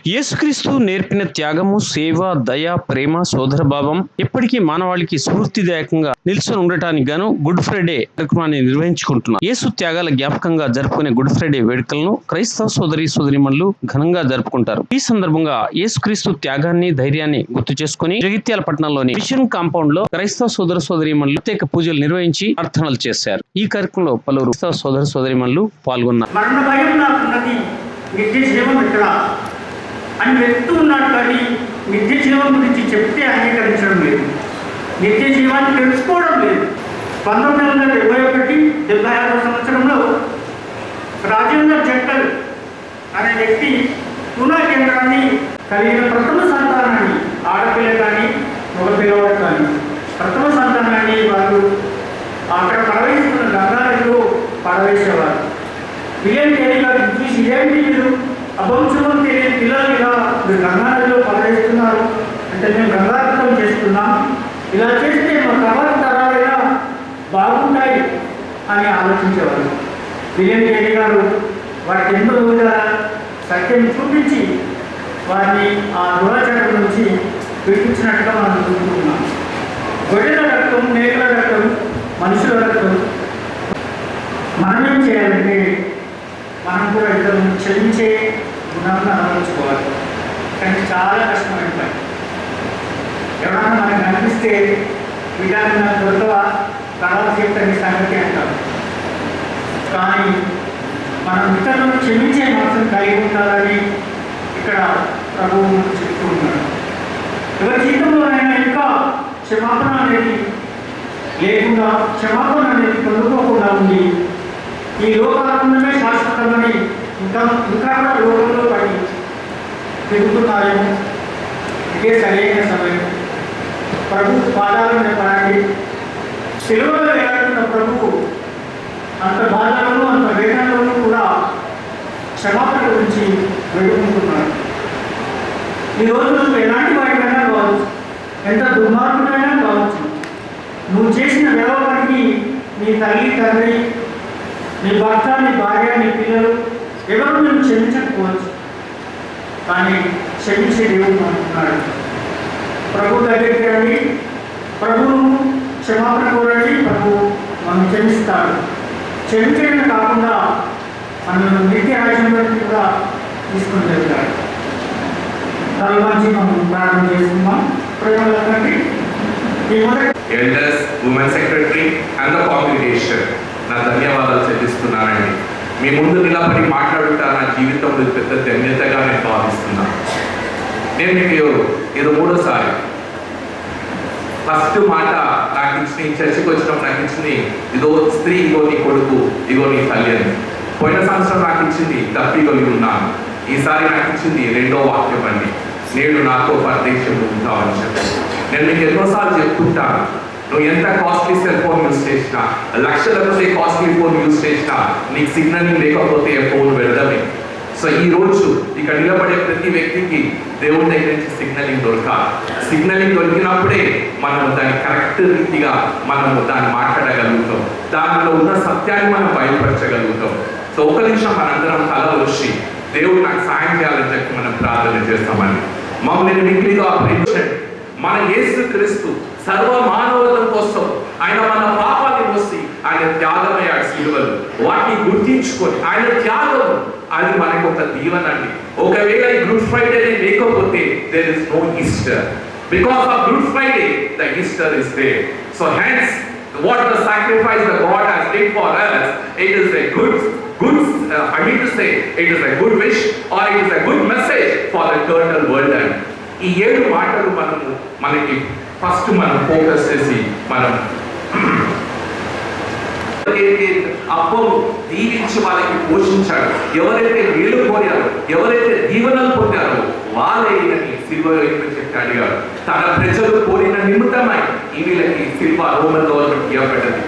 యేసుక్రీస్తు నేర్పిన త్యాగము, సేవ, దయ, ప్రేమ, సోదరభావం ఎప్పటికీ మానవాళికి స్ఫూర్తిదాయకంగా నిల్చొని ఉండటానికి గాను గుడ్ ఫ్రైడే కార్యక్రమాన్ని నిర్వహించుకుంటున్నారు. యేసు త్యాగాల జ్ఞాపకంగా జరుపుకునే గుడ్ ఫ్రైడే వేడుకలను క్రైస్తవ సోదరీమణులు ఘనంగా జరుపుకుంటారు. ఈ సందర్భంగా యేసుక్రీస్తు త్యాగాన్ని, ధైర్యాన్ని గుర్తు చేసుకుని జగిత్యాల పట్టణంలోని మిషన్ కాంపౌండ్ లో క్రైస్తవ సోదరీమణులు ప్రత్యేక పూజలు నిర్వహించి ప్రార్థనలు చేశారు. ఈ కార్యక్రమంలో పలువురు క్రైస్తవ సోదరీమణులు పాల్గొన్నారు. అని వెళ్తూ ఉన్నాడు, కానీ నిత్య జీవం గురించి చెప్తే అంగీకరించడం లేదు, నిత్య జీవాన్ని తెలుసుకోవడం లేదు. 1971-76 సంవత్సరంలో రాజేంద్ర జట్టల్ అనే వ్యక్తి పూనా కేంద్రాన్ని కలిగిన ప్రథమ సంతానాన్ని, ఆడపిల్ల కానీ ఒక పిల్లవాడు కానీ ప్రథమ సంతానాన్ని వారు అక్కడ పడవేసుకున్న గంగానదిలో పడవేసేవారు. విలియం కేరీ గారు చూసి ఇదేంటి మీరు అభంశుభం తెలియని పిల్లలు ఇలా మీరు గంగానదిలో పడవేస్తున్నారు అంటే, మేము గంగార్థం చేస్తున్నాం, ఇలా చేస్తే మా తర్వాత తరాలైనా బాగుంటాయి అని ఆలోచించేవారు. విలియం కేరీ గారు వారికి ఎంతో రోజుల సత్యం చూపించి వారిని ఆ దురాచారం నుంచి విడిపించినట్టుగా మనం చూస్తున్నాం. గొర్రెల రక్తం, మేకల రక్తం, మనుషుల రక్తం. మనమేం చేయాలంటే మనం కూడా ఇతరులను క్షమించే గుణాలను అలవర్చుకోవాలి. కానీ చాలా కష్టమైన పని. ఎవరైనా మనకు అనిపిస్తే విధానం దొరకవా కళాల చేతని సంగతి అంటారు. కానీ మనం ఇతరులను క్షమించే మనసును కలిగి ఉండాలని ఇక్కడ ప్రభువు చెప్తూ ఉన్నాడు. ఎవరి జీవితంలోనైనా ఇంకా క్షమాపణ అనేది లేకుండా, క్షమాపణ అనేది పొందుకోకుండా ఉంది ఈ లోకానందమే శాశ్వతమని ఇంకా కూడా లోకంలో పడి తిరుగుతున్నారేమో. ఇదే సరైన సమయం. ప్రభు పాదాలను పడండి. సెలవులో ఎలాంటి ప్రభువు అంత బాధలను, అంత వేదనలను కూడా క్షమాపణ గురించి వేడుకుంటున్నాడు. ఈరోజు నువ్వు ఎలాంటి వాడికైనా కావచ్చు, ఎంత దుర్మార్గుడైనా కావచ్చు, నువ్వు చేసిన వ్యవహారానికి నీ తల్లి, తండ్రి, నీ భర్త, నీ భార్య, నీ పిల్లలు ఎవరు నేను క్షమించకపోవచ్చు. కానీ క్షమించే దేవుడు అంటున్నాడు. ప్రభు దగ్గరికి రండి, ప్రభువును క్షమాపణ కోరండి, ప్రభు మనం క్షమిస్తాడు. క్షమించడమే కాకుండా మనల్ని నిత్య రాజ్యంలోకి కూడా తీసుకొని వెళ్తాడు. తల మంచి మనం ప్రార్థన చేసుకుందాం. ప్రేమలండి ఈ మొదటి elders, women secretary and the congregation నా ధన్యవాదాలు చెల్లిస్తున్నానండి. మీ ముందు నిలబడి మాట్లాడుతా నా జీవితంలో పెద్ద ధన్యతగా నేను భావిస్తున్నాను. నేను మీకు ఇది మూడోసారి. ఫస్ట్ మాట నాకు ఇచ్చిన, ఈ చర్చకి వచ్చినప్పుడు నాకు ఇచ్చింది ఇదో స్త్రీ, ఇగో నీ కొడుకు, ఇగో నీ తల్లి అని. పోయిన సంవత్సరం నాకు ఇచ్చింది తప్పిగొలిగి ఉన్నాను. ఈసారి నాకు ఇచ్చింది రెండో వాక్యం అండి, నేడు నాతో పరదేశంలో ఉంటావని చెప్పి. నేను మీకు ఎన్నోసార్లు చెప్తుంటాను, నువ్వు ఎంత కాస్ట్లీ సెల్ ఫోన్ యూజ్ చేసినా, లక్షల కొద్ది కాస్ట్లీ ఫోన్ యూజ్ చేసినా, నీకు సిగ్నలింగ్ లేకపోతే ఫోన్ వెళ్ళడమే. సో ఈ రోజు ఇక్కడ నిలబడే ప్రతి వ్యక్తికి దేవుడి దగ్గర నుంచి సిగ్నలింగ్ దొరకాలి. సిగ్నలింగ్ దొరికినప్పుడే మనం దాన్ని కరెక్ట్ రీతిగా మనము దాన్ని మాట్లాడగలుగుతాం, దానిలో ఉన్న సత్యాన్ని మనం బయలుపరచగలుగుతాం. సో ఒక నిమిషం మనందరం తల వచ్చి దేవుడు నాకు సాయం చేయాలని చెప్పి మనం ప్రార్థన చేస్తామని. మమ్మల్ని మిగిలిగా ప్రేమించండి. మన యేసుక్రీస్తు సర్వ మానవతం కోసం ఆయన మన పాపాన్ని మోసి ఆయన త్యాగమయ్యాడు సిలువలో. వాటిని గుర్తించుకొని ఆయన త్యాగం అది మనకు ఒక దీవెనండి. ఒకవేళ ఈ గుడ్ ఫ్రైడే లేకపోతే there is no Easter. Because of Good Friday the Easter is there. So hence what the sacrifice that God has did for us, it is a good I mean to say it is a good wish or it is a good message for the eternal world. And ఈ 7 మాటలు మనకి first మనం focus చేసి మనం అబ్బం దీవించి వాళ్ళకి పోషించాడు. ఎవరైతే వీళ్ళు కోరారో, ఎవరైతే దీవెనలు పొందారో వాళ్ళని సిల్వ చెప్పి అడిగారు. తన ప్రజలు కోరిన నిమిత్తమై ఈ వీళ్ళకి సిల్వ రోమన్ గవర్నమెంట్ ఇవ్వబడ్డది.